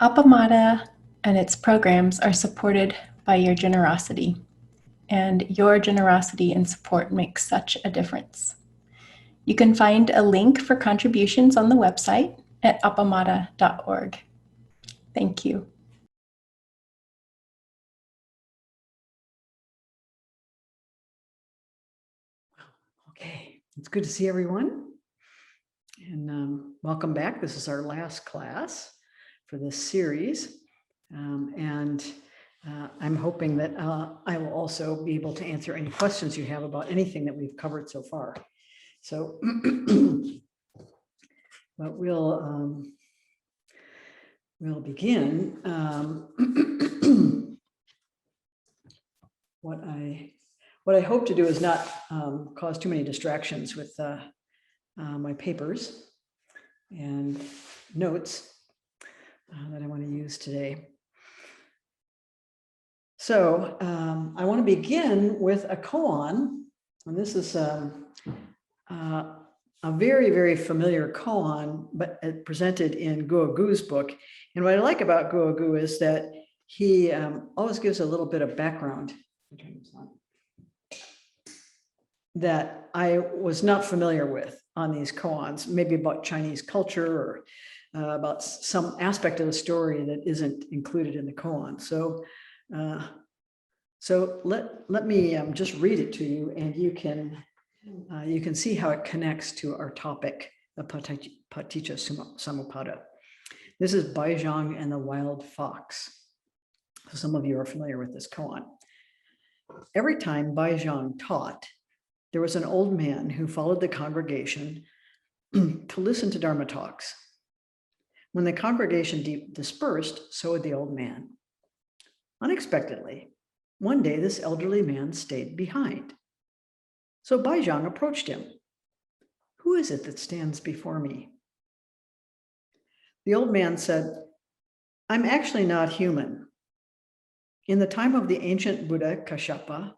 Appamada and its programs are supported by your generosity, and your generosity and support makes such a difference. You can find a link for contributions on the website at appamada.org. Thank you. Okay, it's good to see everyone. And welcome back. This is our last class for this series. I'm hoping that I will also be able to answer any questions you have about anything that we've covered so far. So, but we'll begin. What I hope to do is not cause too many distractions with my papers and notes that I want to use today. So I want to begin with a koan, and this is a very, very familiar koan, but presented in Guogu's book. And what I like about Guogu is that he always gives a little bit of background that I was not familiar with on these koans, maybe about Chinese culture or about some aspect of the story that isn't included in the koan. So let me just read it to you, and you can see how it connects to our topic, the Paticca Samuppada. This is Baizhang and the Wild Fox. So some of you are familiar with this koan. Every time Baizhang taught, there was an old man who followed the congregation to listen to Dharma talks. When the congregation dispersed, so would the old man. Unexpectedly, one day this elderly man stayed behind. So Baizhang approached him. "Who is it that stands before me?" The old man said, "I'm actually not human. In the time of the ancient Buddha Kashyapa,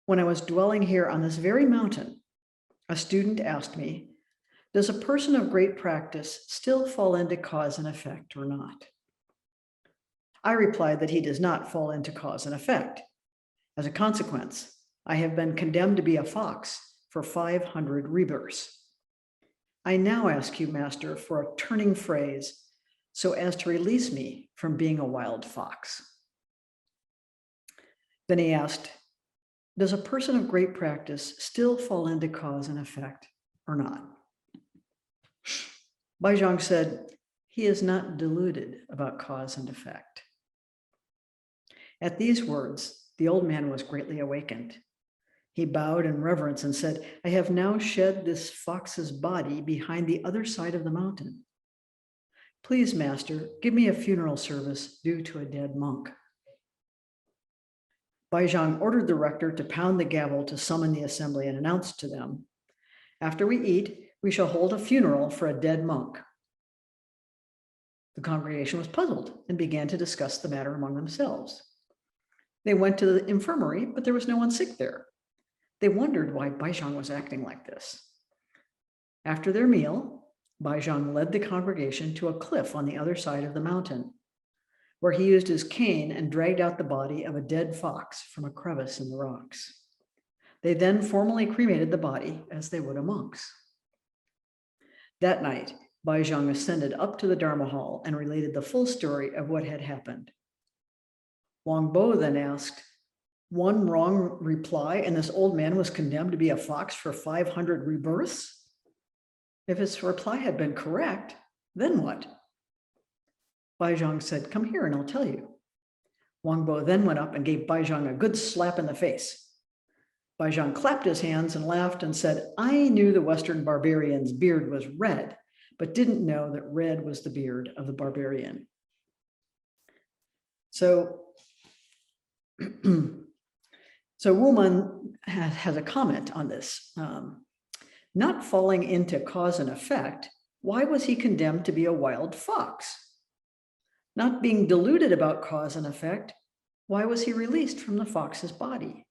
when I was dwelling here on this very mountain, a student asked me, 'Does a person of great practice still fall into cause and effect or not?' I replied that he does not fall into cause and effect. As a consequence, I have been condemned to be a fox for 500 rebirths. I now ask you, Master, for a turning phrase so as to release me from being a wild fox." Then he asked, "Does a person of great practice still fall into cause and effect or not?" Baizhang said, "He is not deluded about cause and effect." At these words, the old man was greatly awakened. He bowed in reverence and said, "I have now shed this fox's body behind the other side of the mountain. Please, Master, give me a funeral service due to a dead monk." Baizhang ordered the rector to pound the gavel to summon the assembly and announced to them, "After we eat, we shall hold a funeral for a dead monk." The congregation was puzzled and began to discuss the matter among themselves. They went to the infirmary, but there was no one sick there. They wondered why Baizhang was acting like this. After their meal, Baizhang led the congregation to a cliff on the other side of the mountain, where he used his cane and dragged out the body of a dead fox from a crevice in the rocks. They then formally cremated the body as they would a monk's. That night, Baizhang ascended up to the Dharma hall and related the full story of what had happened. Wang Bo then asked, "One wrong reply and this old man was condemned to be a fox for 500 rebirths? If his reply had been correct, then what?" Baizhang said, "Come here and I'll tell you." Wang Bo then went up and gave Baizhang a good slap in the face. Baizhang clapped his hands and laughed and said, "I knew the Western barbarian's beard was red, but didn't know that red was the beard of the barbarian." So Wuman has a comment on this. Not falling into cause and effect, why was he condemned to be a wild fox? Not being deluded about cause and effect, why was he released from the fox's body?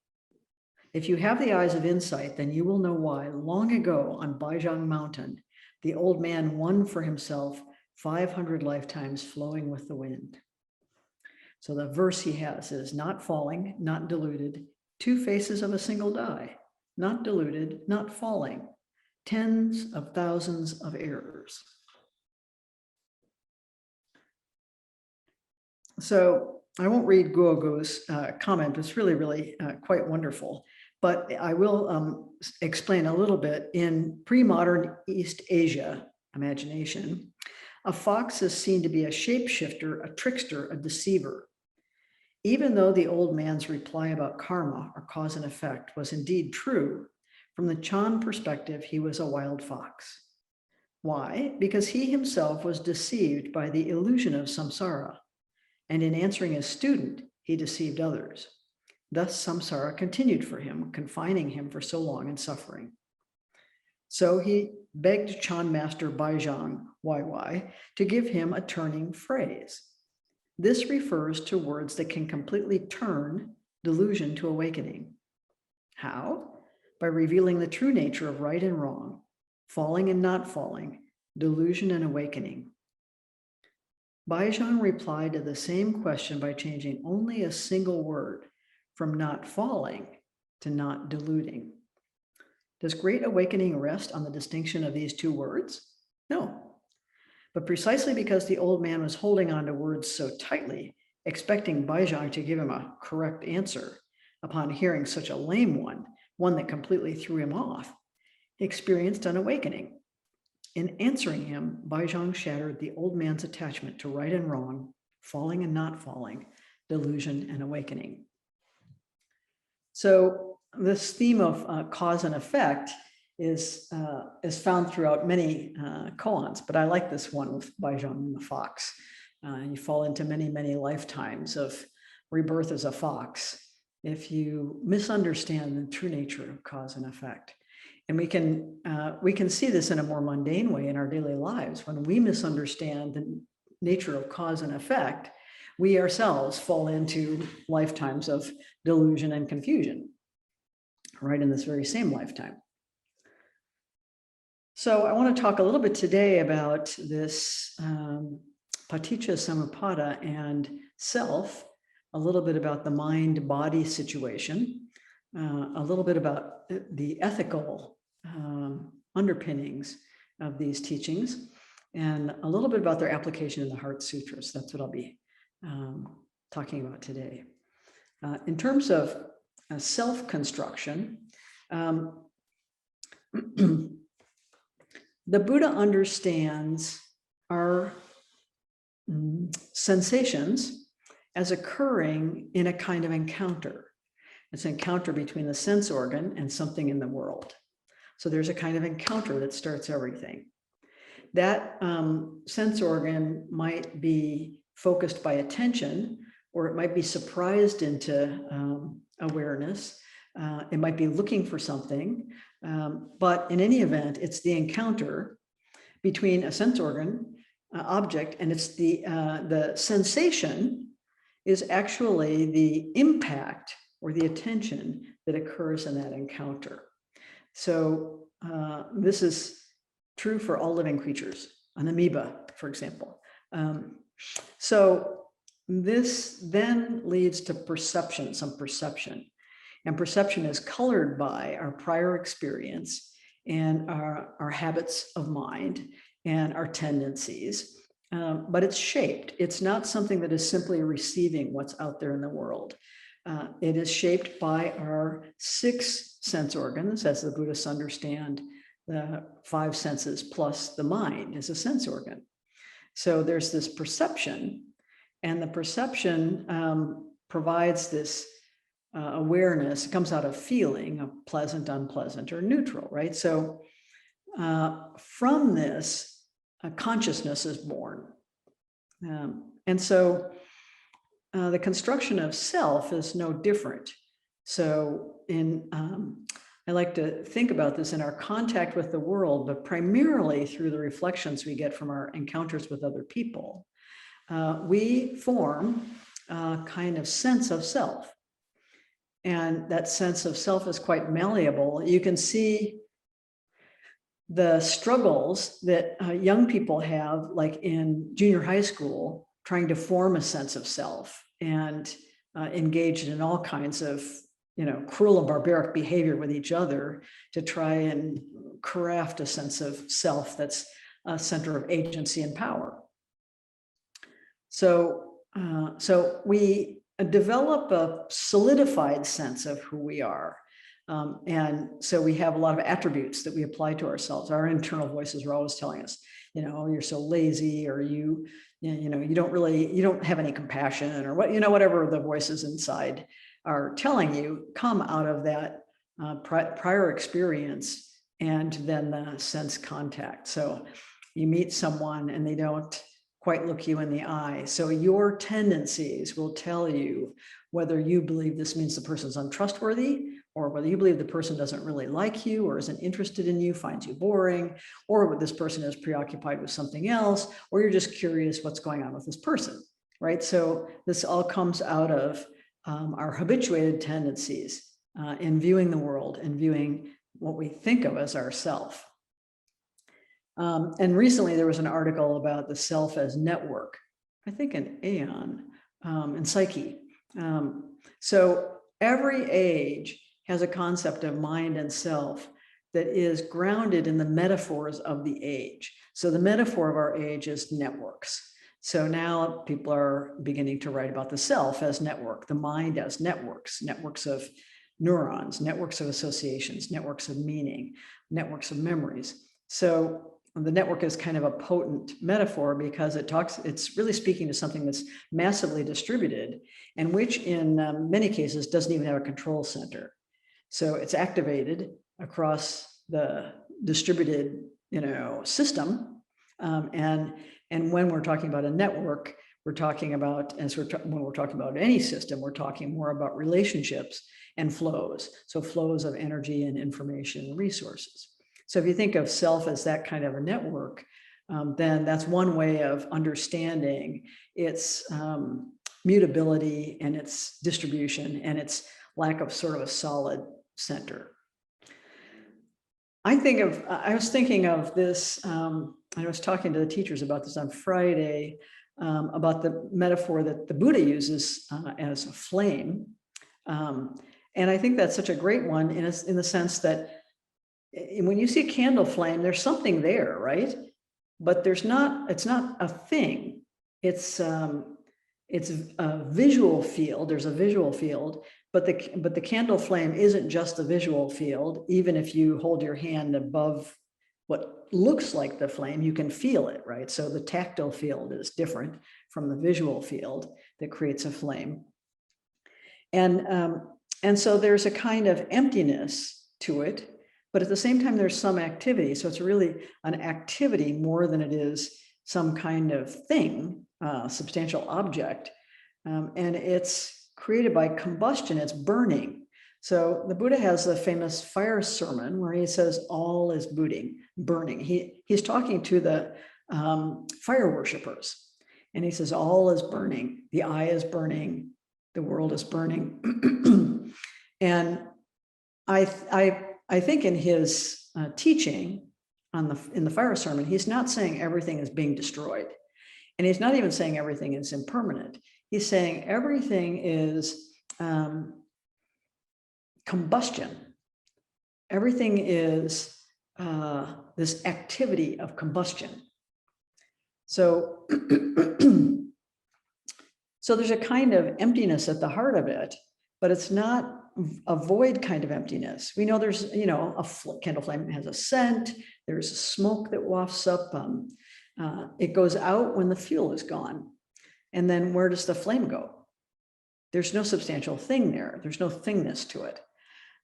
If you have the eyes of insight, then you will know why long ago on Baizhang Mountain, the old man won for himself 500 lifetimes flowing with the wind. So the verse he has is not falling, not diluted, two faces of a single die, not diluted, not falling, tens of thousands of errors. So I won't read Guogu's comment. It's really quite wonderful. But I will explain a little bit. In pre-modern East Asia imagination, a fox is seen to be a shapeshifter, a trickster, a deceiver. Even though the old man's reply about karma or cause and effect was indeed true, from the Chan perspective, he was a wild fox. Why? Because he himself was deceived by the illusion of samsara. And in answering his student, he deceived others. Thus, samsara continued for him, confining him for so long in suffering. So he begged Chan Master Baizhang, YY, to give him a turning phrase. This refers to words that can completely turn delusion to awakening. How? By revealing the true nature of right and wrong, falling and not falling, delusion and awakening. Baizhang replied to the same question by changing only a single word from not falling to not deluding. Does great awakening rest on the distinction of these two words? No. But precisely because the old man was holding on to words so tightly, expecting Baizhang to give him a correct answer, upon hearing such a lame one that completely threw him off, he experienced an awakening. In answering him, Baizhang shattered the old man's attachment to right and wrong, falling and not falling, delusion and awakening. So this theme of cause and effect is found throughout many koans, but I like this one with Baizhang and the fox. You fall into many lifetimes of rebirth as a fox if you misunderstand the true nature of cause and effect. And we can see this in a more mundane way in our daily lives. When we misunderstand the nature of cause and effect, we ourselves fall into lifetimes of delusion and confusion, right in this very same lifetime. So I want to talk a little bit today about this paticca samuppada and self, a little bit about the mind-body situation, a little bit about the ethical underpinnings of these teachings, and a little bit about their application in the Heart Sutras. That's what I'll be talking about today. In terms of self-construction, the Buddha understands our sensations as occurring in a kind of encounter. It's an encounter between the sense organ and something in the world. So there's a kind of encounter that starts everything. That sense organ might be focused by attention, or it might be surprised into awareness. It might be looking for something, but in any event, it's the encounter between a sense organ object, and it's the sensation is actually the impact or the attention that occurs in that encounter. So this is true for all living creatures, an amoeba, for example. So this then leads to perception, some perception. And perception is colored by our prior experience and our habits of mind and our tendencies. But it's shaped. It's not something that is simply receiving what's out there in the world. It is shaped by our 6 sense organs, as the Buddhists understand the 5 senses plus the mind is a sense organ. So there's this perception, and the perception provides this awareness. It comes out of feeling, of pleasant, unpleasant, or neutral, right? So from this, consciousness is born. And so the construction of self is no different. So I like to think about this in our contact with the world, but primarily through the reflections we get from our encounters with other people. We form a kind of sense of self. And that sense of self is quite malleable. You can see the struggles that young people have, like in junior high school, trying to form a sense of self and engaged in all kinds of, cruel and barbaric behavior with each other to try and craft a sense of self that's a center of agency and power. So we develop a solidified sense of who we are. And so we have a lot of attributes that we apply to ourselves. Our internal voices are always telling us, you're so lazy, or you don't have any compassion, or whatever the voices inside are telling you come out of that prior experience and then the sense contact. So you meet someone and they don't quite look you in the eye. So your tendencies will tell you whether you believe this means the person's untrustworthy, or whether you believe the person doesn't really like you or isn't interested in you, finds you boring, or whether this person is preoccupied with something else, or you're just curious what's going on with this person, right? So this all comes out of our habituated tendencies in viewing the world and viewing what we think of as ourself. And recently there was an article about the self as network, I think in Aeon, in Psyche. So every age has a concept of mind and self that is grounded in the metaphors of the age. So the metaphor of our age is networks. So now people are beginning to write about the self as network, the mind as networks, networks of neurons, networks of associations, networks of meaning, networks of memories. So the network is kind of a potent metaphor because it's really speaking to something that's massively distributed and which in many cases doesn't even have a control center. So it's activated across the distributed, system. And when we're talking about a network, we're talking about, when we're talking about any system, we're talking more about relationships and flows. So flows of energy and information and resources. So if you think of self as that kind of a network, then that's one way of understanding its mutability and its distribution and its lack of sort of a solid center. I was thinking of this, I was talking to the teachers about this on Friday, about the metaphor that the Buddha uses as a flame. And I think that's such a great one in the sense that when you see a candle flame, there's something there, right? But it's not a thing. It's a visual field. There's a visual field, but the candle flame isn't just the visual field. Even if you hold your hand above what looks like the flame, you can feel it, right? So the tactile field is different from the visual field that creates a flame. And so there's a kind of emptiness to it, but at the same time, there's some activity. So it's really an activity more than it is some kind of thing, substantial object. And it's created by combustion, it's burning. So the Buddha has the famous fire sermon where he says, all is burning. He's talking to the fire worshipers. And he says, all is burning. The eye is burning. The world is burning. And I think in his teaching in the fire sermon, he's not saying everything is being destroyed. And he's not even saying everything is impermanent. He's saying everything is combustion. Everything is this activity of combustion. So, so there's a kind of emptiness at the heart of it, but it's not a void kind of emptiness. We know there's, a candle flame has a scent. There's smoke that wafts up. It goes out when the fuel is gone. And then where does the flame go? There's no substantial thing there. There's no thingness to it.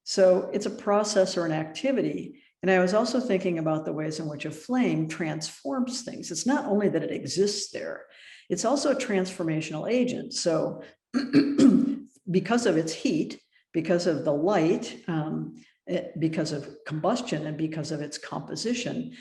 So it's a process or an activity. And I was also thinking about the ways in which a flame transforms things. It's not only that it exists there, it's also a transformational agent. So because of its heat, because of the light, because of combustion, and because of its composition,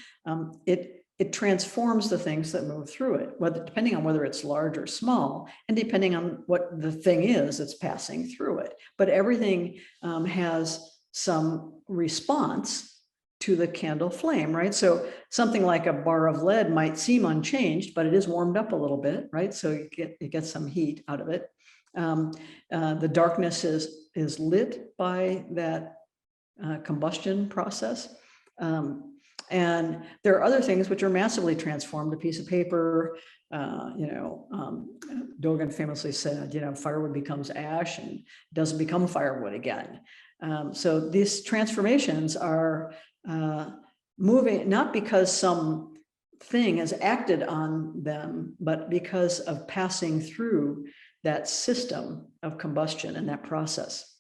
it transforms the things that move through it, depending on whether it's large or small, and depending on what the thing is that's passing through it. But everything has some response to the candle flame, right? So something like a bar of lead might seem unchanged, but it is warmed up a little bit, right? So it gets some heat out of it. The darkness is lit by that combustion process. And there are other things which are massively transformed. A piece of paper, Dogen famously said, firewood becomes ash and doesn't become firewood again. So these transformations are moving, not because some thing has acted on them, but because of passing through that system of combustion and that process.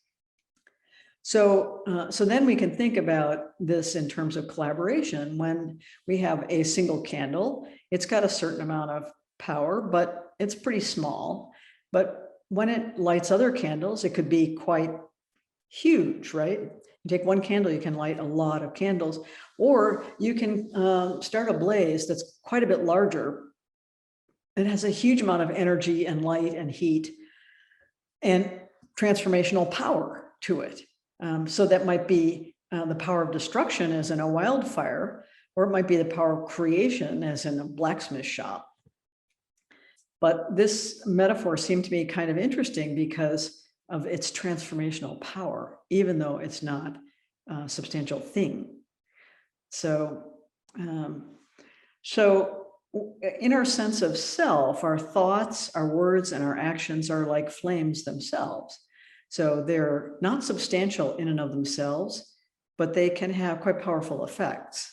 So then we can think about this in terms of collaboration. When we have a single candle, it's got a certain amount of power, but it's pretty small. But when it lights other candles, it could be quite huge, right? You take one candle, you can light a lot of candles, or you can start a blaze that's quite a bit larger. It has a huge amount of energy and light and heat and transformational power to it. So that might be the power of destruction as in a wildfire, or it might be the power of creation as in a blacksmith shop. But this metaphor seemed to me kind of interesting because of its transformational power, even though it's not a substantial thing. So in our sense of self, our thoughts, our words, and our actions are like flames themselves. So they're not substantial in and of themselves, but they can have quite powerful effects,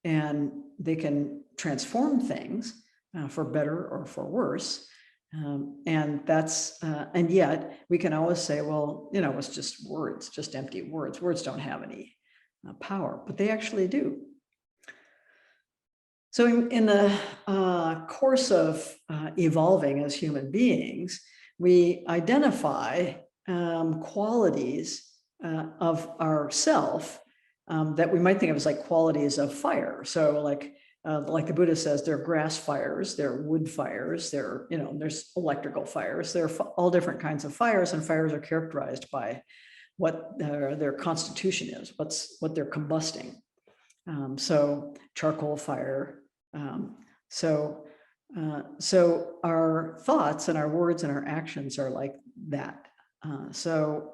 and they can transform things for better or for worse. And yet we can always say, well, it's just words, just empty words. Words don't have any power, but they actually do. So in the course of evolving as human beings, we identify qualities of ourself that we might think of as like qualities of fire. So like the Buddha says, there are grass fires, there are wood fires, there's electrical fires, there are all different kinds of fires, and fires are characterized by what their constitution is, what they're combusting. So charcoal fire. So our thoughts and our words and our actions are like that. So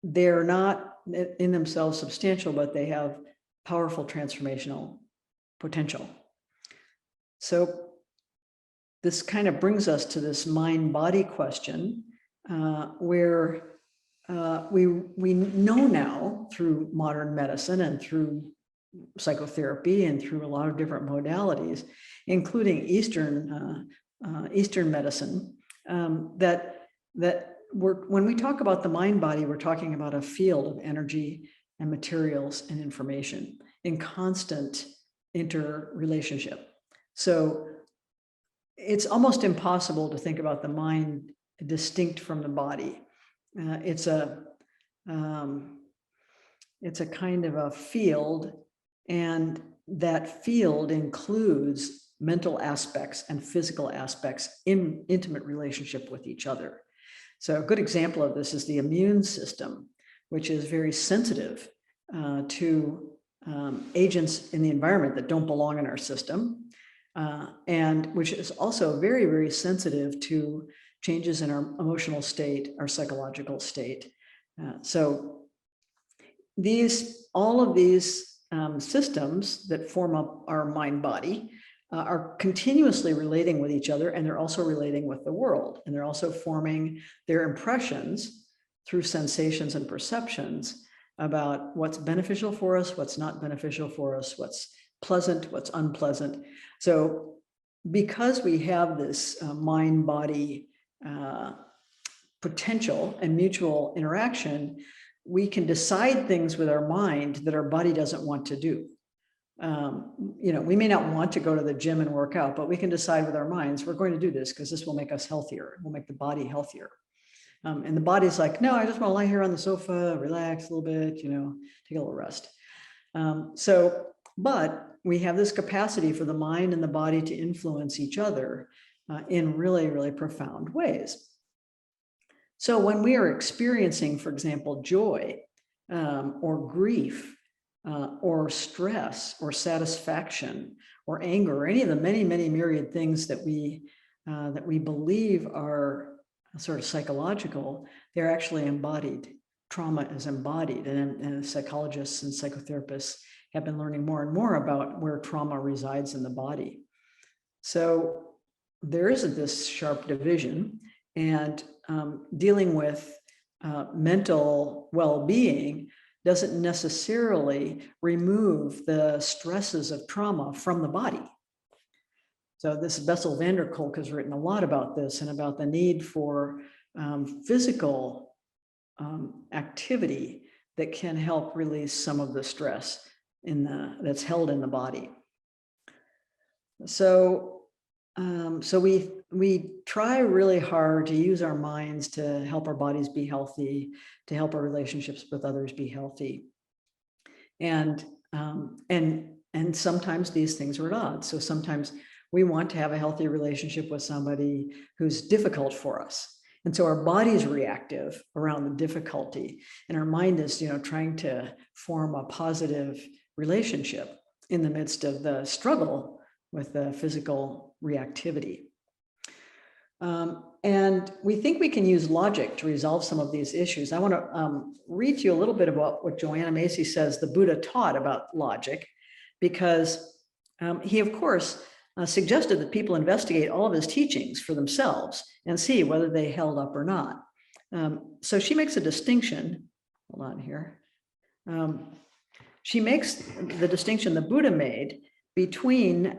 they're not in themselves substantial, but they have powerful transformational potential. So this kind of brings us to this mind-body question, where we know now through modern medicine and through psychotherapy and through a lot of different modalities, including Eastern medicine, that when we talk about the mind body, we're talking about a field of energy and materials and information in constant interrelationship. So it's almost impossible to think about the mind distinct from the body. It's a kind of a field, and that field includes mental aspects and physical aspects in intimate relationship with each other. So a good example of this is the immune system, which is very sensitive to agents in the environment that don't belong in our system, and which is also very, very sensitive to changes in our emotional state, our psychological state. So all of these systems that form up our mind body are continuously relating with each other, and they're also relating with the world, and they're also forming their impressions through sensations and perceptions about what's beneficial for us, what's not beneficial for us, what's pleasant, what's unpleasant. So because we have this mind-body potential and mutual interaction, we can decide things with our mind that our body doesn't want to do. We may not want to go to the gym and work out, but we can decide with our minds, we're going to do this because this will make us healthier. It will make the body healthier. And the body's like, no, I just want to lie here on the sofa, relax a little bit, take a little rest. But we have this capacity for the mind and the body to influence each other in really, really profound ways. So when we are experiencing, for example, joy or grief, or stress or satisfaction or anger, or any of the many, many myriad things that we believe are sort of psychological, they're actually embodied. Trauma is embodied, and psychologists and psychotherapists have been learning more and more about where trauma resides in the body. So there isn't this sharp division, and dealing with mental well-being doesn't necessarily remove the stresses of trauma from the body. So this Bessel van der Kolk has written a lot about this and about the need for physical activity that can help release some of the stress that's held in the body. So we try really hard to use our minds to help our bodies be healthy, to help our relationships with others be healthy. And sometimes these things are at odds. So sometimes we want to have a healthy relationship with somebody who's difficult for us. And so our body's reactive around the difficulty, and our mind is, trying to form a positive relationship in the midst of the struggle with the physical reactivity. And we think we can use logic to resolve some of these issues. I want to read to you a little bit about what Joanna Macy says the Buddha taught about logic, because he, of course, suggested that people investigate all of his teachings for themselves and see whether they held up or not. So she makes a distinction. Hold on here. She makes the distinction the Buddha made between,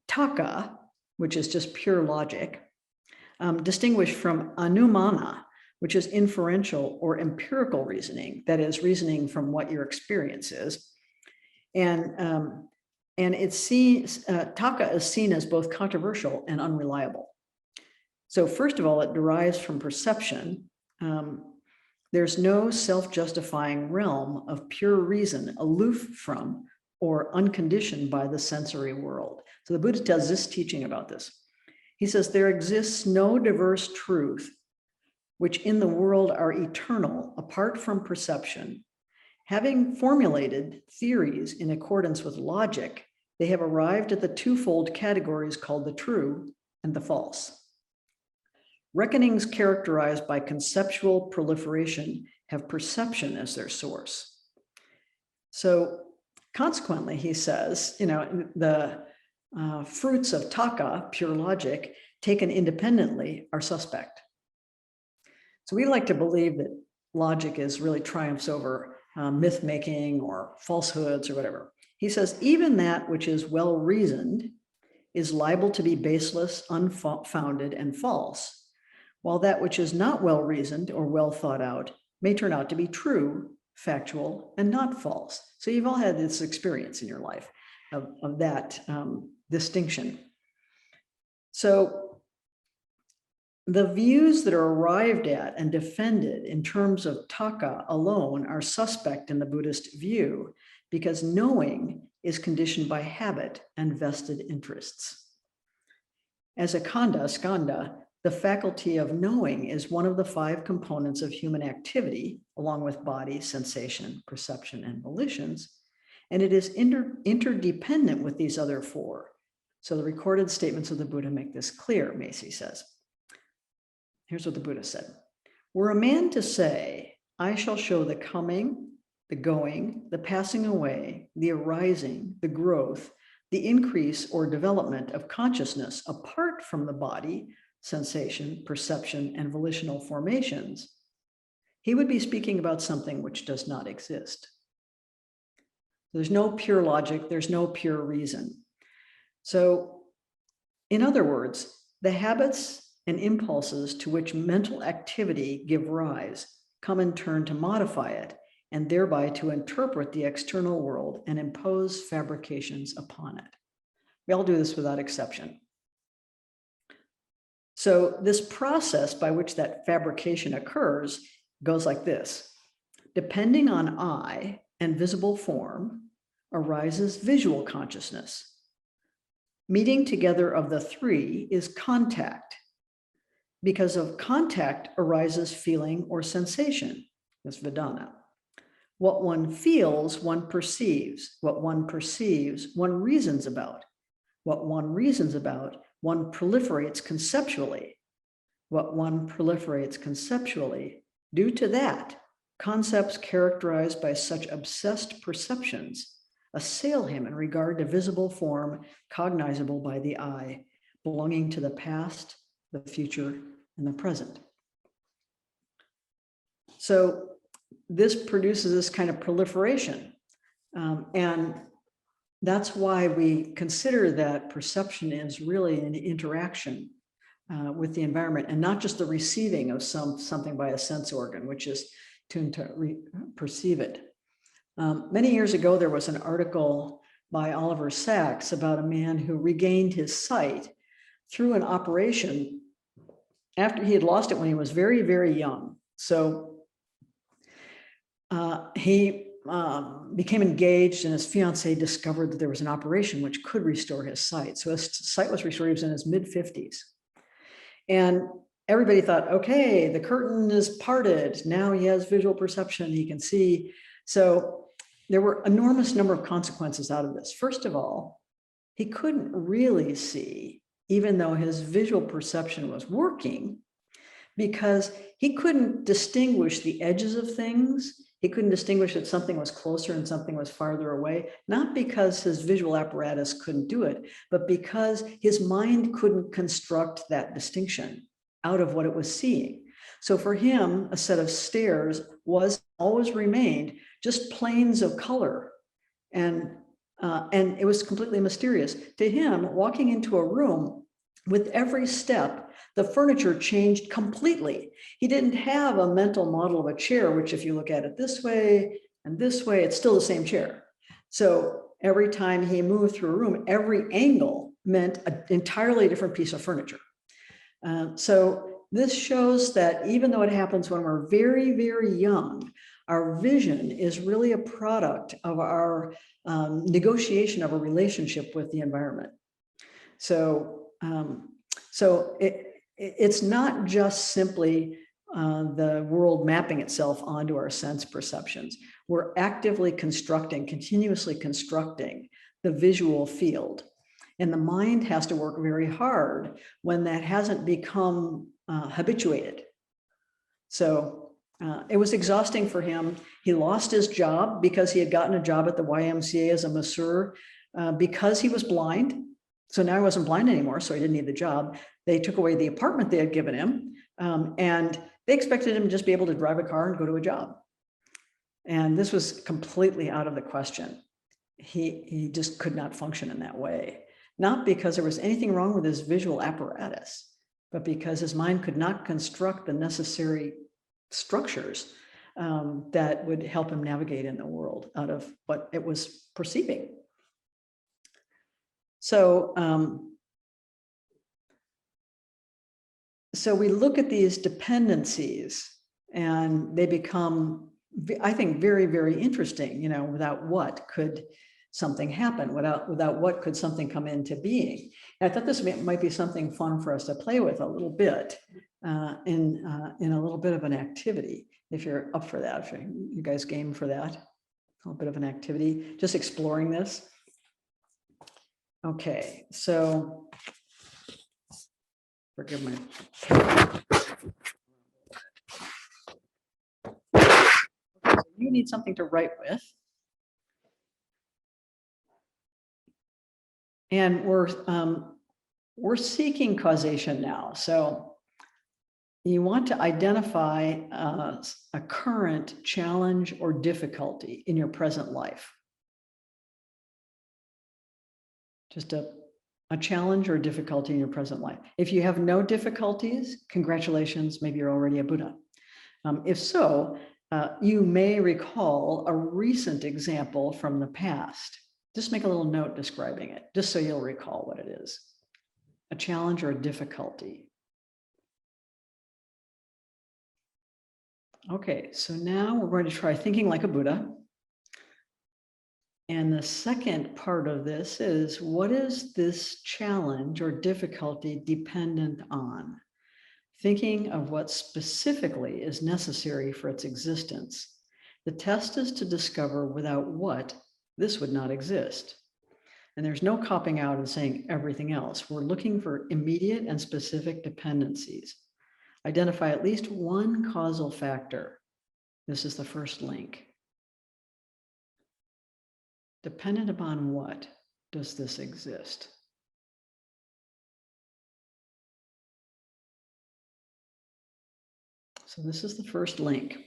taka, which is just pure logic, distinguished from anumana, which is inferential or empirical reasoning, that is, reasoning from what your experience is. And it's seen, taka is seen as both controversial and unreliable. So first of all, it derives from perception. There's no self-justifying realm of pure reason aloof from or unconditioned by the sensory world. So the Buddha does this teaching about this. He says, there exists no diverse truth which in the world are eternal apart from perception. Having formulated theories in accordance with logic, they have arrived at the twofold categories called the true and the false. Reckonings characterized by conceptual proliferation have perception as their source. So consequently, he says, the fruits of taka, pure logic, taken independently are suspect. So we like to believe that logic is really triumphs over myth making or falsehoods or whatever. He says, even that which is well reasoned is liable to be baseless, unfounded, and false, while that which is not well reasoned or well thought out may turn out to be true, factual, and not false. So you've all had this experience in your life of that distinction. So the views that are arrived at and defended in terms of taka alone are suspect in the Buddhist view, because knowing is conditioned by habit and vested interests. As a skanda, the faculty of knowing is one of the 5 components of human activity, along with body, sensation, perception, and volitions, and it is interdependent with these other 4. So the recorded statements of the Buddha make this clear, Macy says. Here's what the Buddha said. Were a man to say, I shall show the coming, the going, the passing away, the arising, the growth, the increase or development of consciousness apart from the body, sensation, perception, and volitional formations, he would be speaking about something which does not exist. There's no pure logic, there's no pure reason. So, in other words, the habits and impulses to which mental activity give rise come in turn to modify it, and thereby to interpret the external world and impose fabrications upon it. We all do this without exception. So this process by which that fabrication occurs goes like this. Depending on I and visible form arises visual consciousness. Meeting together of the 3 is contact. Because of contact arises feeling or sensation, that's Vedana. What one feels, one perceives. What one perceives, one reasons about. What one reasons about, one proliferates conceptually. What one proliferates conceptually. Due to that, concepts characterized by such obsessed perceptions assail him in regard to visible form cognizable by the eye, belonging to the past, the future, and the present. So this produces this kind of proliferation. And that's why we consider that perception is really an interaction with the environment, and not just the receiving of something by a sense organ, which is tuned to perceive it. Many years ago, there was an article by Oliver Sacks about a man who regained his sight through an operation after he had lost it when he was very, very young. So he became engaged, and his fiancée discovered that there was an operation which could restore his sight. So his sight was restored. He was in his mid-50s. And everybody thought, okay, the curtain is parted. Now he has visual perception. He can see. So there were enormous number of consequences out of this. First of all, he couldn't really see, even though his visual perception was working, because he couldn't distinguish the edges of things. He couldn't distinguish that something was closer and something was farther away, not because his visual apparatus couldn't do it, but because his mind couldn't construct that distinction out of what it was seeing. So for him, a set of stairs was always remained just planes of color. And it was completely mysterious. To him, walking into a room, with every step, the furniture changed completely. He didn't have a mental model of a chair, which if you look at it this way and this way, it's still the same chair. So every time he moved through a room, every angle meant an entirely different piece of furniture. So this shows that even though it happens when we're very, very young, our vision is really a product of our negotiation of a relationship with the environment. So it's not just simply the world mapping itself onto our sense perceptions. We're actively constructing, continuously constructing the visual field. And the mind has to work very hard when that hasn't become habituated. So it was exhausting for him. He lost his job because he had gotten a job at the YMCA as a masseur because he was blind. So now he wasn't blind anymore, so he didn't need the job. They took away the apartment they had given him, and they expected him to just be able to drive a car and go to a job. And this was completely out of the question. He just could not function in that way. Not because there was anything wrong with his visual apparatus, but because his mind could not construct the necessary structures that would help him navigate in the world out of what it was perceiving. So, so we look at these dependencies and they become, I think, very, very interesting. You know, without what could something happen? Without what could something come into being? And I thought this might be something fun for us to play with a little bit in a little bit of an activity, if you're up for that, if you guys game for that, a little bit of an activity, just exploring this. Okay, so forgive me. So you need something to write with. And we're seeking causation now. So you want to identify a current challenge or difficulty in your present life. Just a challenge or difficulty in your present life. If you have no difficulties, congratulations, maybe you're already a Buddha. If so, you may recall a recent example from the past. Just make a little note describing it, just so you'll recall what it is. A challenge or a difficulty. Okay, so now we're going to try thinking like a Buddha. And the second part of this is, what is this challenge or difficulty dependent on? Thinking of what specifically is necessary for its existence. The test is to discover without what this would not exist. And there's no copping out and saying everything else. We're looking for immediate and specific dependencies. Identify at least one causal factor. This is the first link. Dependent upon what does this exist? So this is the first link.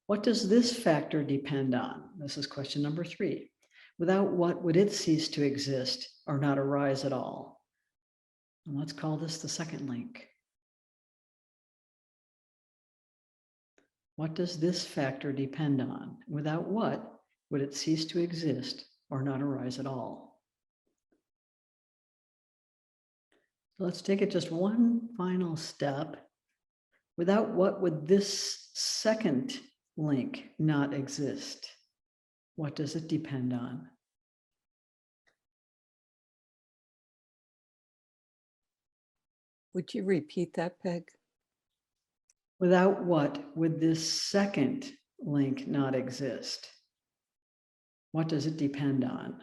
What does this factor depend on? This is question number 3. Without what would it cease to exist or not arise at all? And let's call this the second link. What does this factor depend on? Without what would it cease to exist or not arise at all? So let's take it just one final step. Without what would this second link not exist? What does it depend on? Would you repeat that, Peg? Without what would this second link not exist? What does it depend on?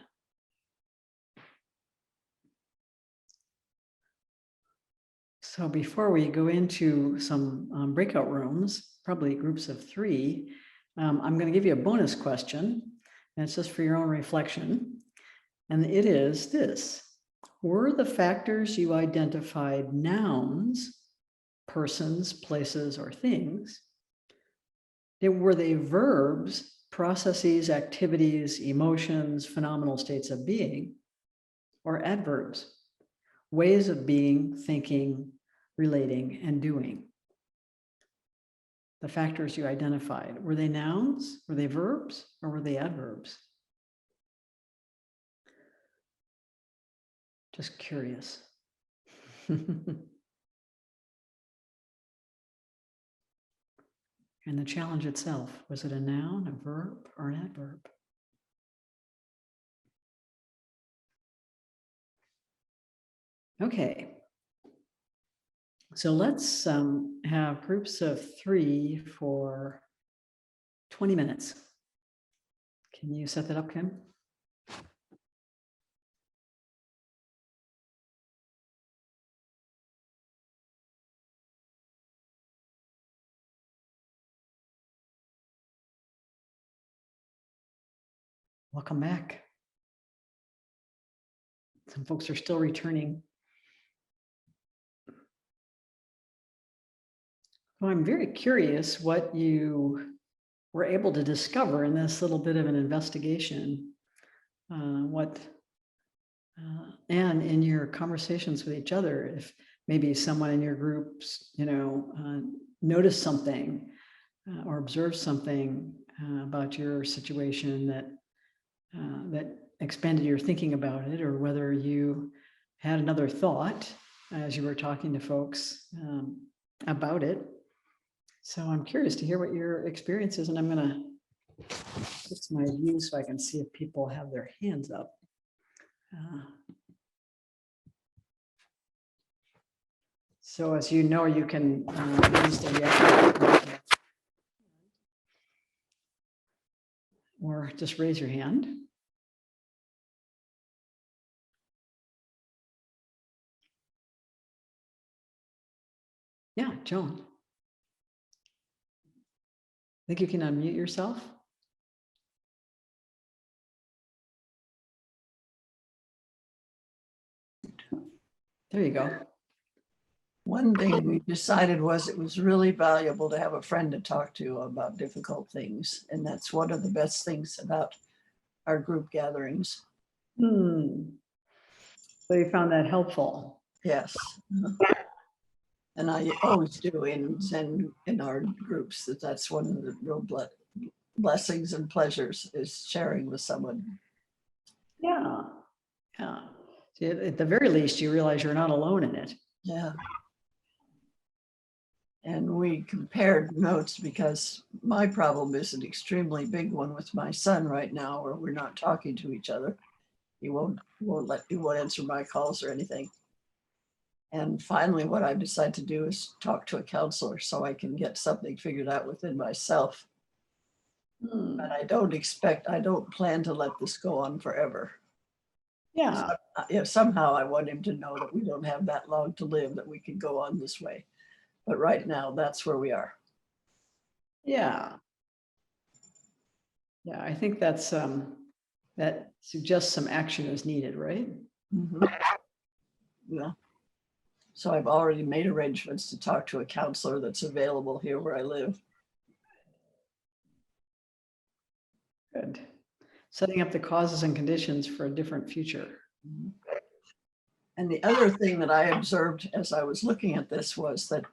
So before we go into some breakout rooms, probably groups of 3, I'm going to give you a bonus question, and it's just for your own reflection. And it is this: were the factors you identified nouns, persons, places, or things? Were they verbs, processes, activities, emotions, phenomenal states of being, or adverbs, ways of being, thinking, relating, and doing? The factors you identified, were they nouns, were they verbs, or were they adverbs? Just curious. And the challenge itself, was it a noun, a verb, or an adverb? Okay. So let's have groups of 3 for 20 minutes. Can you set that up, Kim? Welcome back. Some folks are still returning. Well, I'm very curious what you were able to discover in this little bit of an investigation. And in your conversations with each other, if maybe someone in your groups, noticed something or observed something about your situation that expanded your thinking about it, or whether you had another thought as you were talking to folks about it. So I'm curious to hear what your experience is, and I'm going to fix my view so I can see if people have their hands up. So as you know, you can use the or just raise your hand. Yeah, Joan. I think you can unmute yourself. There you go. One thing we decided was it was really valuable to have a friend to talk to about difficult things. And that's one of the best things about our group gatherings. So you found that helpful? Yes. And I always do in our groups that's one of the real blessings and pleasures is sharing with someone. Yeah. Yeah. At the very least, you realize you're not alone in it. Yeah. And we compared notes because my problem is an extremely big one with my son right now, where we're not talking to each other. He won't answer my calls or anything. And finally, what I've decided to do is talk to a counselor so I can get something figured out within myself. But I don't plan to let this go on forever. Yeah. Somehow I want him to know that we don't have that long to live, that we can go on this way. But right now, that's where we are. Yeah. Yeah, I think that's that suggests some action is needed, right? Mhm. Yeah. So I've already made arrangements to talk to a counselor that's available here where I live. Good. Setting up the causes and conditions for a different future. And the other thing that I observed as I was looking at this was that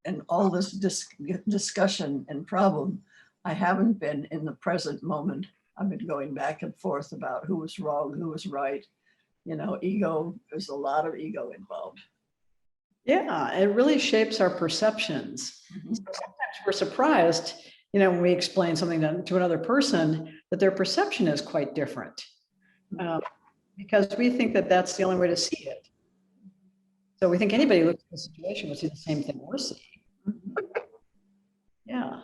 in all this discussion and problem, I haven't been in the present moment. I've been going back and forth about who was wrong, who was right. Ego, there's a lot of ego involved. Yeah, it really shapes our perceptions. Mhm. So sometimes we're surprised, when we explain something to another person, that their perception is quite different. Because we think that that's the only way to see it. So we think anybody who looks at the situation will see the same thing we're seeing. Yeah.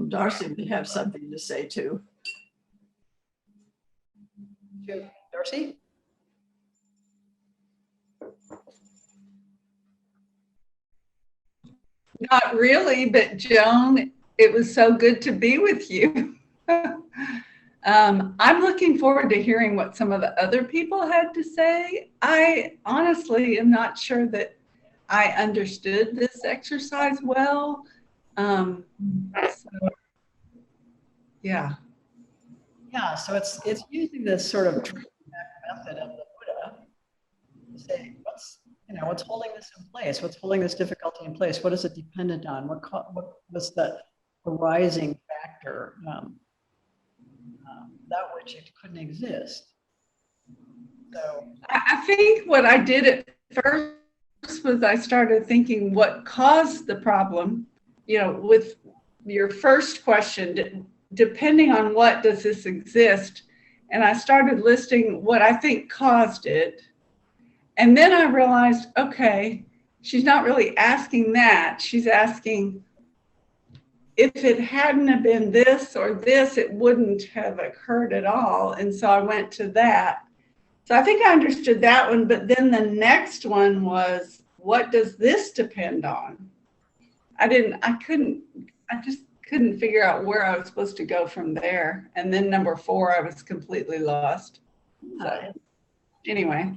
Darcy may have something to say too. Darcy? Not really, but Joan, it was so good to be with you. I'm looking forward to hearing what some of the other people had to say. I honestly am not sure that I understood this exercise well. So, yeah. Yeah, so it's using this sort of method of the Buddha to say, what's holding this in place? What's holding this difficulty in place? What is it dependent on? What was the arising factor without which it couldn't exist? So I think what I did at first was I started thinking what caused the problem, with your first question, depending on what does this exist? And I started listing what I think caused it. And then I realized, okay, she's not really asking that. She's asking, if it hadn't have been this or this, it wouldn't have occurred at all. And so I went to that. So I think I understood that one, but then the next one was, what does this depend on? I just couldn't figure out where I was supposed to go from there. And then number 4, I was completely lost. So anyway.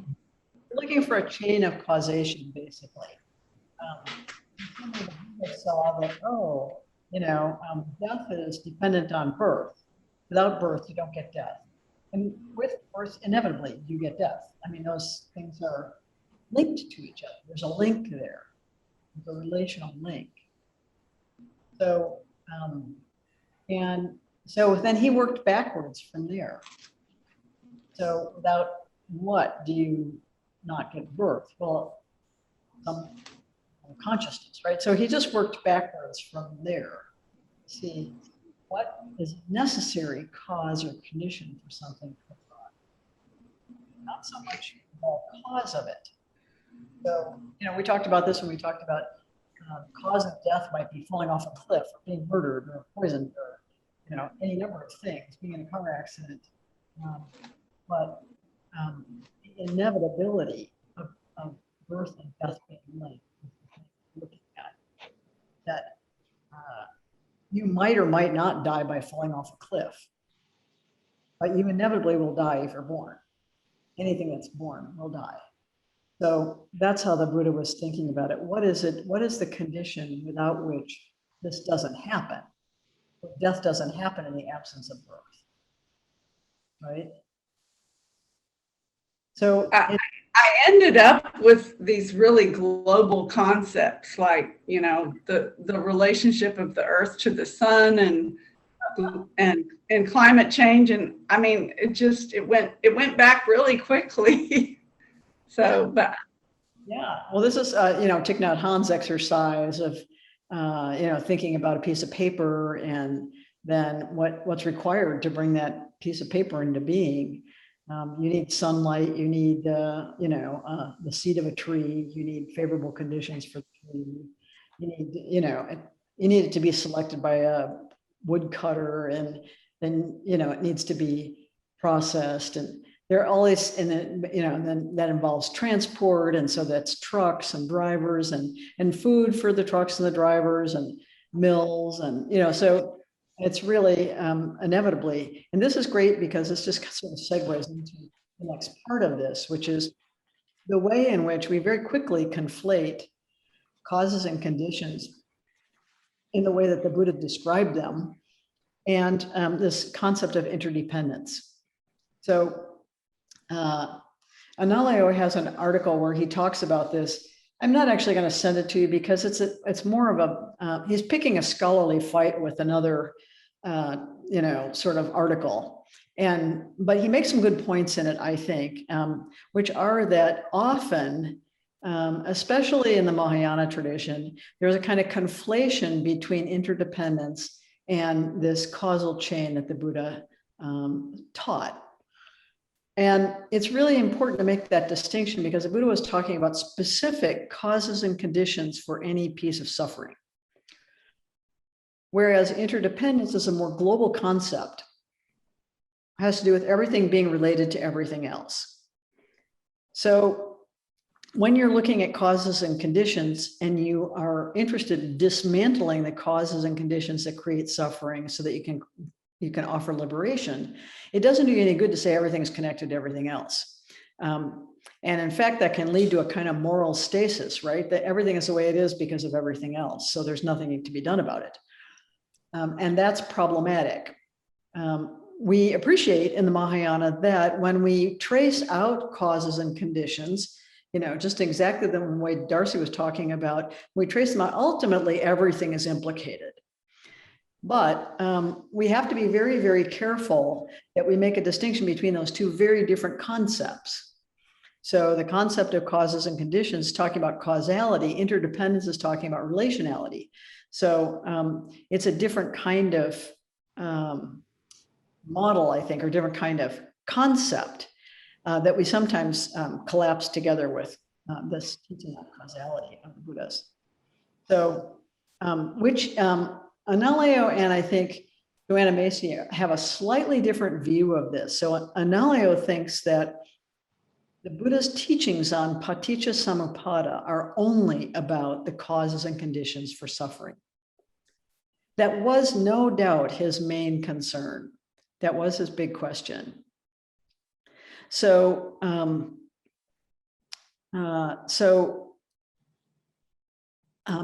we're looking for a chain of causation, basically. I saw that, death is dependent on birth. Without birth, you don't get death. And with birth, inevitably, you get death. I mean, those things are linked to each other. There's a link there. There's a relational link. So, and so then he worked backwards from there. So without what do you not give birth? Well, some consciousness, right? So he just worked backwards from there. See what is necessary cause or condition for something to occur. Not so much the cause of it. So, we talked about this when we talked about cause of death might be falling off a cliff or being murdered or poisoned or, any number of things, being in a car accident. But the inevitability of birth and death being linked, looking at that you might or might not die by falling off a cliff, but you inevitably will die if you're born. Anything that's born will die. So that's how the Buddha was thinking about it. What is it? What is the condition without which this doesn't happen? Death doesn't happen in the absence of birth, right? So I ended up with these really global concepts like, the relationship of the earth to the sun and climate change. And I mean, it went back really quickly. So, but yeah, well, this is, Thich Nhat Hanh's exercise of, thinking about a piece of paper and then what's required to bring that piece of paper into being. You need sunlight, you need, the seed of a tree, you need favorable conditions for the tree. You need, you need it to be selected by a woodcutter, and then, it needs to be processed, and there are always, and then, and then that involves transport. And so that's trucks and drivers and food for the trucks and the drivers and mills. And, so it's really inevitably, and this is great because this just sort of segues into the next part of this, which is the way in which we very quickly conflate causes and conditions in the way that the Buddha described them, and this concept of interdependence. So Analayo has an article where he talks about this. I'm not actually going to send it to you because it's more of a, he's picking a scholarly fight with another, sort of article. But he makes some good points in it, I think, which are that often, especially in the Mahayana tradition, there's a kind of conflation between interdependence and this causal chain that the Buddha taught. And it's really important to make that distinction because the Buddha was talking about specific causes and conditions for any piece of suffering. Whereas interdependence is a more global concept, it has to do with everything being related to everything else. So when you're looking at causes and conditions and you are interested in dismantling the causes and conditions that create suffering so that you can offer liberation, it doesn't do you any good to say everything's connected to everything else. And in fact, that can lead to a kind of moral stasis, right? That everything is the way it is because of everything else. So there's nothing to be done about it. And that's problematic. We appreciate in the Mahayana that when we trace out causes and conditions, just exactly the way Darcy was talking about, we trace them out, ultimately everything is implicated. But we have to be very, very careful that we make a distinction between those two very different concepts. So the concept of causes and conditions talking about causality, interdependence is talking about relationality. So it's a different kind of model, I think, or different kind of concept that we sometimes collapse together with this teaching of causality of the Buddhas. So which Analayo and I think Joanna Macy have a slightly different view of this. So Analayo thinks that the Buddha's teachings on paticca samuppada are only about the causes and conditions for suffering. That was no doubt his main concern. That was his big question. So,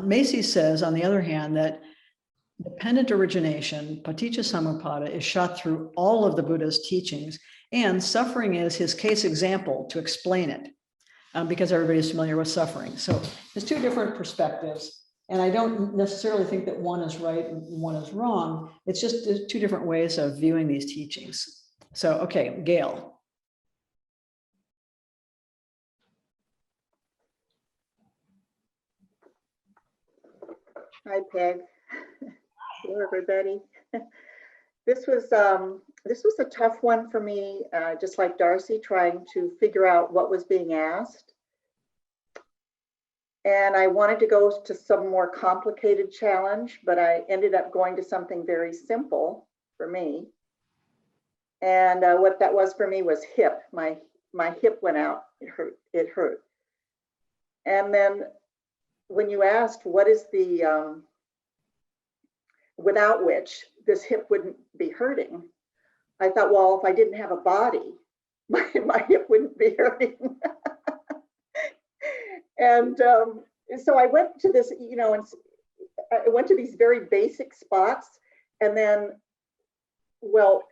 Macy says, on the other hand, that dependent origination, paticca samuppada, is shot through all of the Buddha's teachings, and suffering is his case example to explain it, because everybody's familiar with suffering. So there's two different perspectives, and I don't necessarily think that one is right and one is wrong. It's just two different ways of viewing these teachings. So, okay, Gail. Hi, Peg. Hello, everybody. This was a tough one for me, just like Darcy, trying to figure out what was being asked. And I wanted to go to some more complicated challenge, but I ended up going to something very simple for me. And what that was for me was hip. My hip went out. It hurt. And then when you asked what is the without which this hip wouldn't be hurting, I thought, well, if I didn't have a body, my hip wouldn't be hurting. And so I went to this, and I went to these very basic spots, and then, well,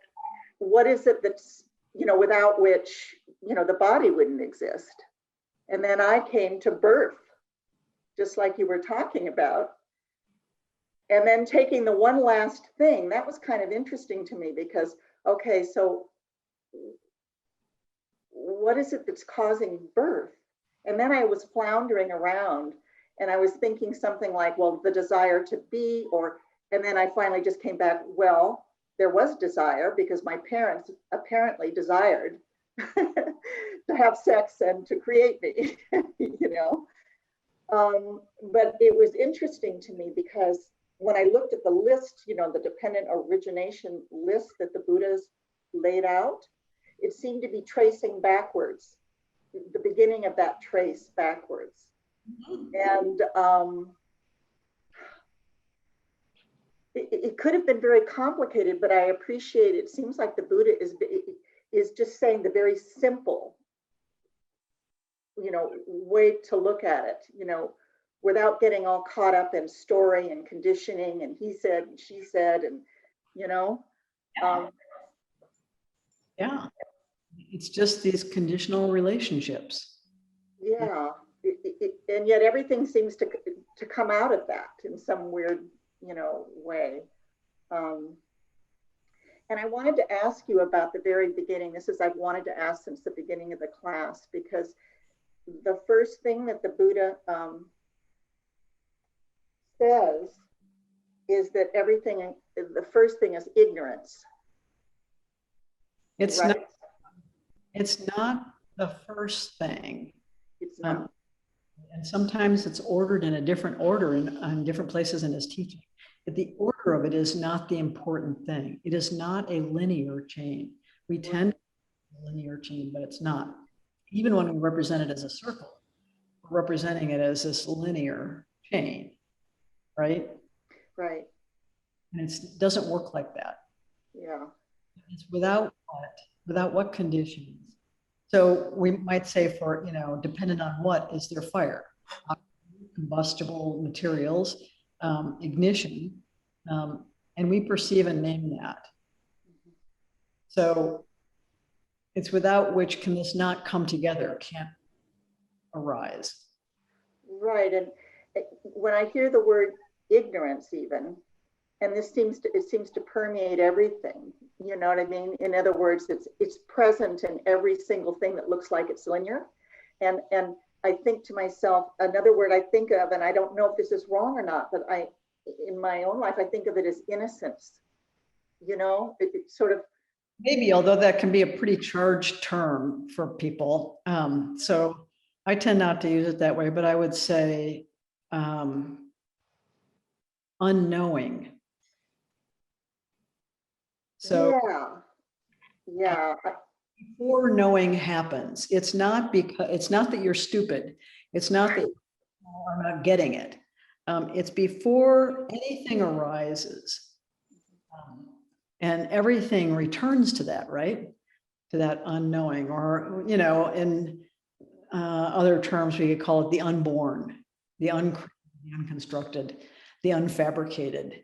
what is it that's, without which, the body wouldn't exist? And then I came to birth, just like you were talking about. And then taking the one last thing, that was kind of interesting to me because, okay, so what is it that's causing birth? And then I was floundering around and I was thinking something like, well, the desire to be, and then I finally just came back, well, there was desire because my parents apparently desired to have sex and to create me, you know. But it was interesting to me because when I looked at the list, you know, the dependent origination list that the Buddhas laid out, it seemed to be tracing backwards, the beginning of that trace backwards. And it could have been very complicated, but I appreciate it. It seems like the Buddha is just saying the very simple, you know, way to look at it, you know, without getting all caught up in story and conditioning and he said and she said and, you know. Yeah, it's just these conditional relationships. Yeah, and yet everything seems to come out of that in some weird, you know, way. And I wanted to ask you about the very beginning. This is I've wanted to ask since the beginning of the class, because the first thing that the Buddha says is that everything, the first thing is ignorance. It's right? it's not the first thing. It's not. And sometimes it's ordered in a different order in different places in his teaching. But the order of it is not the important thing. It is not a linear chain. We tend to a linear chain, but it's not. Even when we represent it as a circle, we're representing it as this linear chain, right? Right. And it doesn't work like that. Yeah. It's without what conditions. So we might say for, you know, dependent on what is there fire, combustible materials, ignition, and we perceive and name that. So it's without which can this not come together, can't arise. Right. And when I hear the word ignorance even, and it seems to permeate everything, you know what I mean? In other words, it's present in every single thing that looks like it's linear. And I think to myself, another word I think of, and I don't know if this is wrong or not, but in my own life, I think of it as innocence. You know, it sort of. Maybe, although that can be a pretty charged term for people. So I tend not to use it that way, but I would say unknowing. So yeah. Before knowing happens, it's not that you're stupid. It's not that you're not getting it. It's before anything arises. And everything returns to that, right? To that unknowing, or, you know, in other terms, we could call it the unborn, the unconstructed, the unfabricated.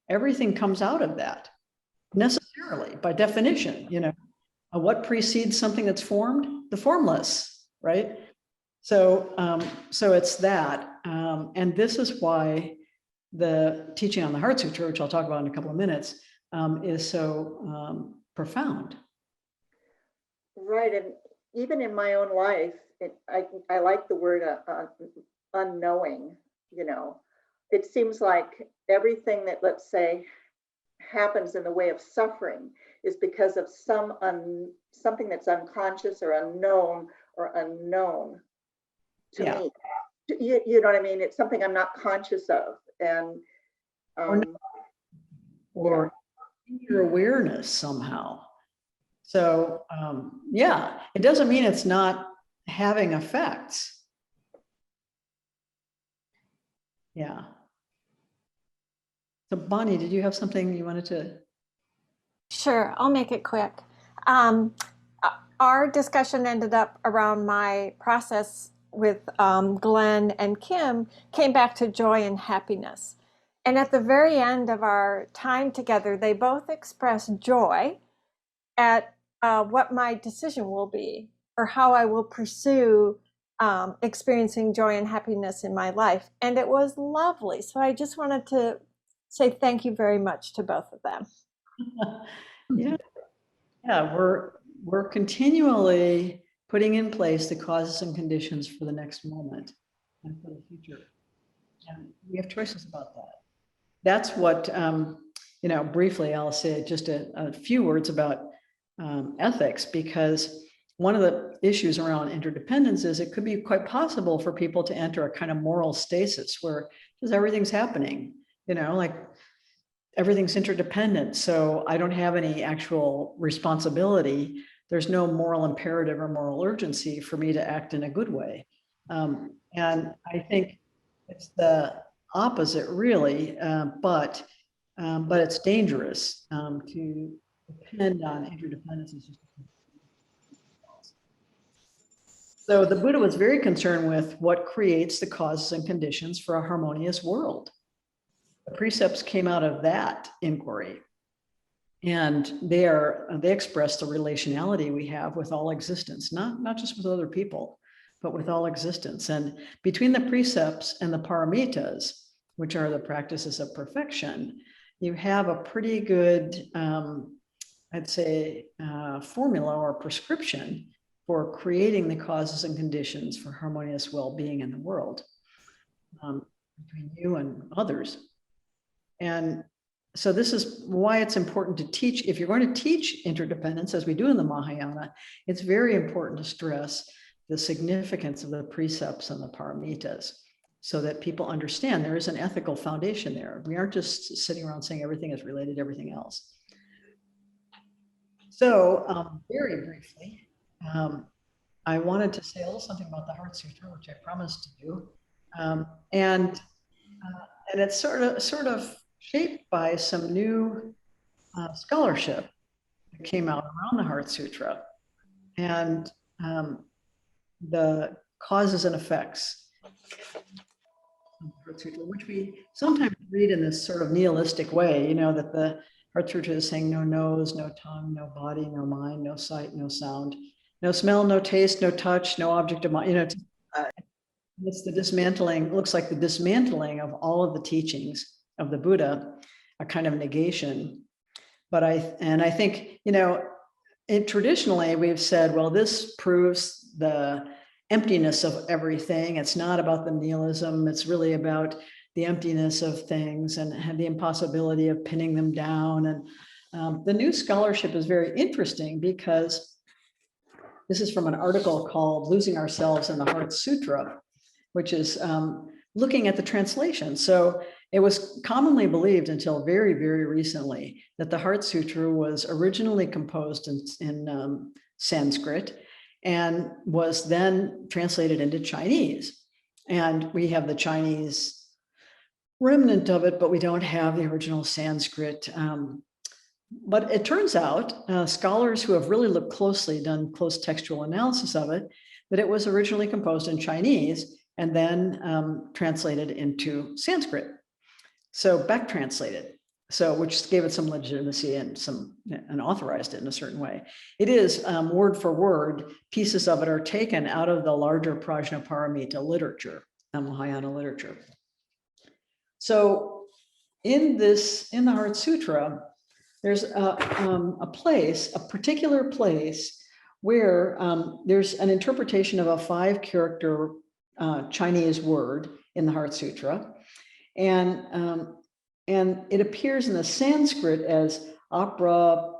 Everything comes out of that necessarily, by definition, you know. What precedes something that's formed? The formless, right? So, so it's that. And this is why the teaching on the Heart Sutra, which I'll talk about in a couple of minutes, is so profound. Right. And even in my own life, I like the word unknowing, you know. It seems like everything that, let's say, happens in the way of suffering is because of something that's unconscious or unknown to me. You know what I mean? It's something I'm not conscious of. And or your awareness somehow. So yeah, it doesn't mean it's not having effects. Yeah. So Bonnie, did you have something you wanted to? Sure, I'll make it quick. Our discussion ended up around my process with Glenn and Kim, came back to joy and happiness. And at the very end of our time together, they both expressed joy at what my decision will be, or how I will pursue experiencing joy and happiness in my life. And it was lovely. So I just wanted to say thank you very much to both of them. Yeah, we're continually putting in place the causes and conditions for the next moment and for the future. And we have choices about that. That's what, you know, briefly, I'll say just a few words about ethics, because one of the issues around interdependence is it could be quite possible for people to enter a kind of moral stasis where just everything's happening, like everything's interdependent. So I don't have any actual responsibility. There's no moral imperative or moral urgency for me to act in a good way. And I think it's the opposite, really, but it's dangerous to depend on interdependence. So the Buddha was very concerned with what creates the causes and conditions for a harmonious world. The precepts came out of that inquiry, and they express the relationality we have with all existence, not just with other people, but with all existence. And between the precepts and the paramitas, which are the practices of perfection, you have a pretty good, I'd say, formula or prescription for creating the causes and conditions for harmonious well-being in the world, between you and others. And so this is why it's important to teach. If you're going to teach interdependence, as we do in the Mahayana, it's very important to stress the significance of the precepts and the paramitas, so that people understand there is an ethical foundation there. We aren't just sitting around saying everything is related to everything else. So very briefly, I wanted to say a little something about the Heart Sutra, which I promised to do. And it's sort of shaped by some new scholarship that came out around the Heart Sutra, and the causes and effects of the Heart Sutra, which we sometimes read in this sort of nihilistic way, that the Heart Sutra is saying no nose, no tongue, no body, no mind, no sight, no sound, no smell, no taste, no touch, no object of mind. It's the dismantling, looks like the dismantling of all of the teachings of the Buddha, a kind of negation. But I think, traditionally we've said, well, this proves the emptiness of everything. It's not about the nihilism. It's really about the emptiness of things and the impossibility of pinning them down. And the new scholarship is very interesting, because this is from an article called Losing Ourselves in the Heart Sutra, which is looking at the translation. So it was commonly believed until very, very recently that the Heart Sutra was originally composed in Sanskrit and was then translated into Chinese. And we have the Chinese remnant of it, but we don't have the original Sanskrit. But it turns out, scholars who have really looked closely, done close textual analysis of it, that it was originally composed in Chinese and then translated into Sanskrit. So back translated, which gave it some legitimacy and authorized it in a certain way. It is word for word, pieces of it are taken out of the larger Prajnaparamita literature, Mahayana literature. So in the Heart Sutra, there's a particular place where there's an interpretation of a 5-character Chinese word in the Heart Sutra, and it appears in the Sanskrit as aprapativat,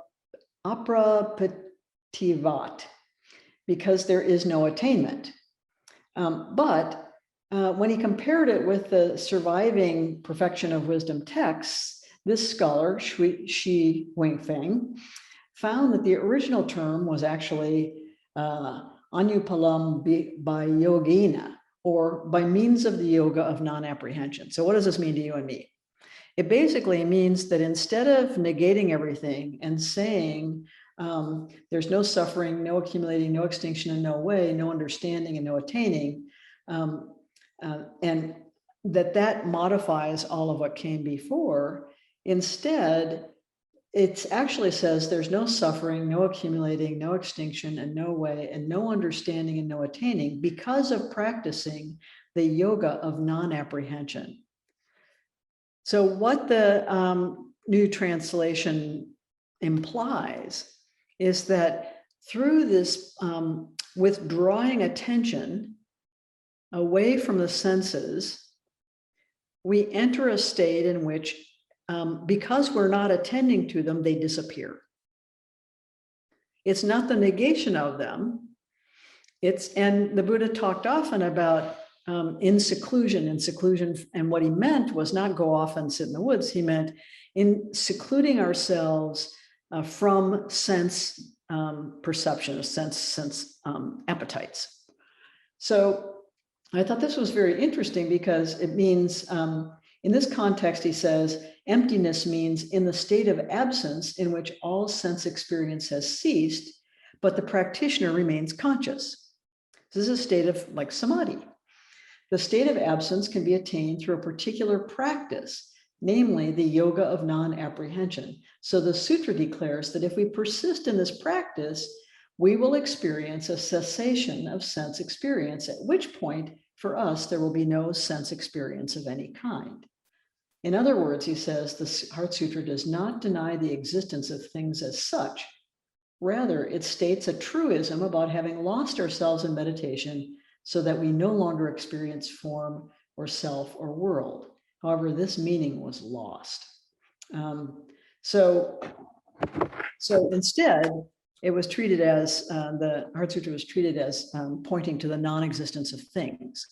because there is no attainment. But when he compared it with the surviving perfection of wisdom texts, this scholar, Shi Wingfeng, found that the original term was actually anupalam by yogina, or by means of the yoga of non-apprehension. So what does this mean to you and me? It basically means that instead of negating everything and saying there's no suffering, no accumulating, no extinction, and no way, no understanding, and no attaining, and that modifies all of what came before, instead, it actually says there's no suffering, no accumulating, no extinction, and no way, and no understanding, and no attaining, because of practicing the yoga of non-apprehension. So what the new translation implies is that through this withdrawing attention away from the senses, we enter a state in which, because we're not attending to them, they disappear. It's not the negation of them. And the Buddha talked often about in seclusion, and what he meant was not go off and sit in the woods. He meant in secluding ourselves from sense perception, sense appetites. So I thought this was very interesting because it means, in this context, he says, emptiness means in the state of absence in which all sense experience has ceased, but the practitioner remains conscious. This is a state of like samadhi. The state of absence can be attained through a particular practice, namely the yoga of non-apprehension. So the sutra declares that if we persist in this practice, we will experience a cessation of sense experience, at which point, for us, there will be no sense experience of any kind. In other words, he says, the Heart Sutra does not deny the existence of things as such. Rather, it states a truism about having lost ourselves in meditation so that we no longer experience form or self or world. However, this meaning was lost. So instead, it was treated as, the Heart Sutra was treated as pointing to the non-existence of things.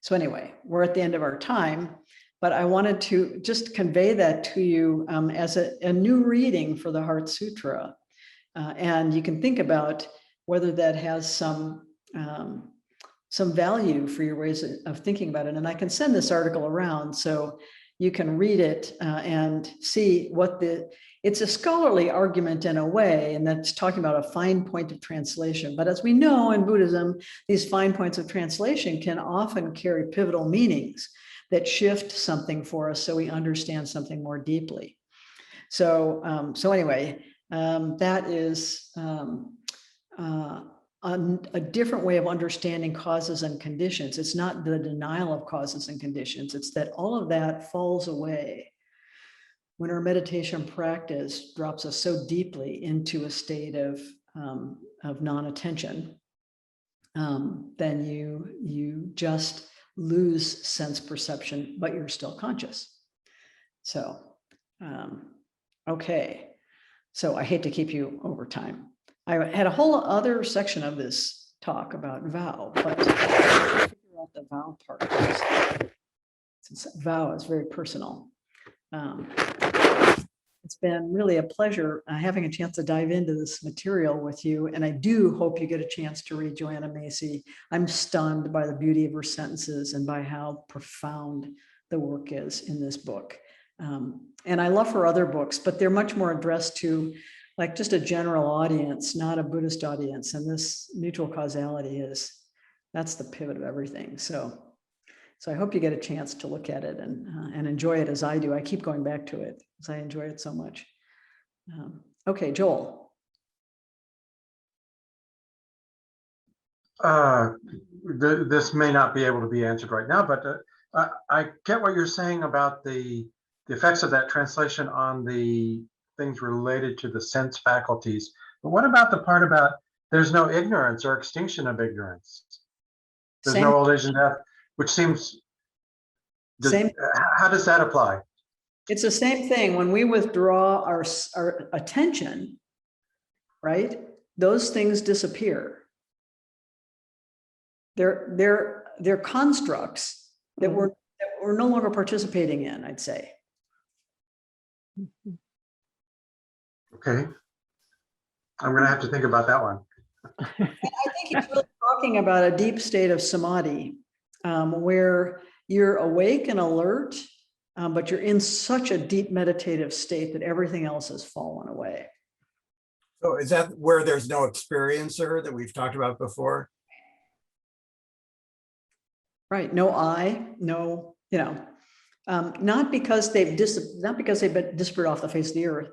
So anyway, we're at the end of our time, but I wanted to just convey that to you as a new reading for the Heart Sutra. And you can think about whether that has some value for your ways of thinking about it. And I can send this article around so you can read it and see what it's a scholarly argument in a way, and that's talking about a fine point of translation. But as we know in Buddhism, these fine points of translation can often carry pivotal meanings that shift something for us so we understand something more deeply. So anyway, that is a different way of understanding causes and conditions. It's not the denial of causes and conditions. It's that all of that falls away when our meditation practice drops us so deeply into a state of non-attention. Then you just lose sense perception, but you're still conscious. So, okay. So I hate to keep you over time. I had a whole other section of this talk about vow, but figure out the vow part, since vow is very personal. It's been really a pleasure having a chance to dive into this material with you, and I do hope you get a chance to read Joanna Macy. I'm stunned by the beauty of her sentences and by how profound the work is in this book. And I love her other books, but they're much more addressed to like just a general audience, not a Buddhist audience. And this mutual causality that's the pivot of everything. So I hope you get a chance to look at it and enjoy it as I do. I keep going back to it because I enjoy it so much. Okay, Joel. This may not be able to be answered right now, but I get what you're saying about the effects of that translation on the things related to the sense faculties. But what about the part about there's no ignorance or extinction of ignorance? There's no old age and death, which seems, how does that apply? It's the same thing. When we withdraw our attention, right? Those things disappear. They're constructs that we're no longer participating in, I'd say. Okay. I'm going to have to think about that one. I think he's really talking about a deep state of samadhi, where you're awake and alert, but you're in such a deep meditative state that everything else has fallen away. So is that where there's no experiencer that we've talked about before? Right. No I, no, not because they've been disparate off the face of the earth,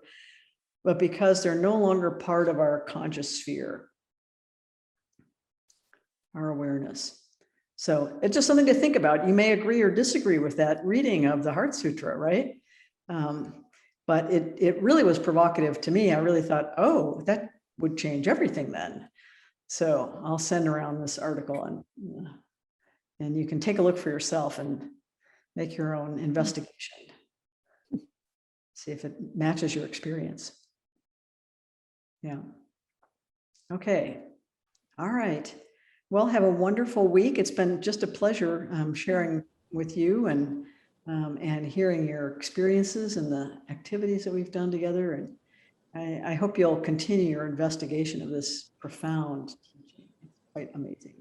but because they're no longer part of our conscious sphere, our awareness. So it's just something to think about. You may agree or disagree with that reading of the Heart Sutra, right? But it really was provocative to me. I really thought, oh, that would change everything then. So I'll send around this article and you can take a look for yourself and make your own investigation. See if it matches your experience. Yeah. Okay. All right. Well, have a wonderful week. It's been just a pleasure sharing with you and hearing your experiences and the activities that we've done together. And I hope you'll continue your investigation of this profound teaching. It's quite amazing.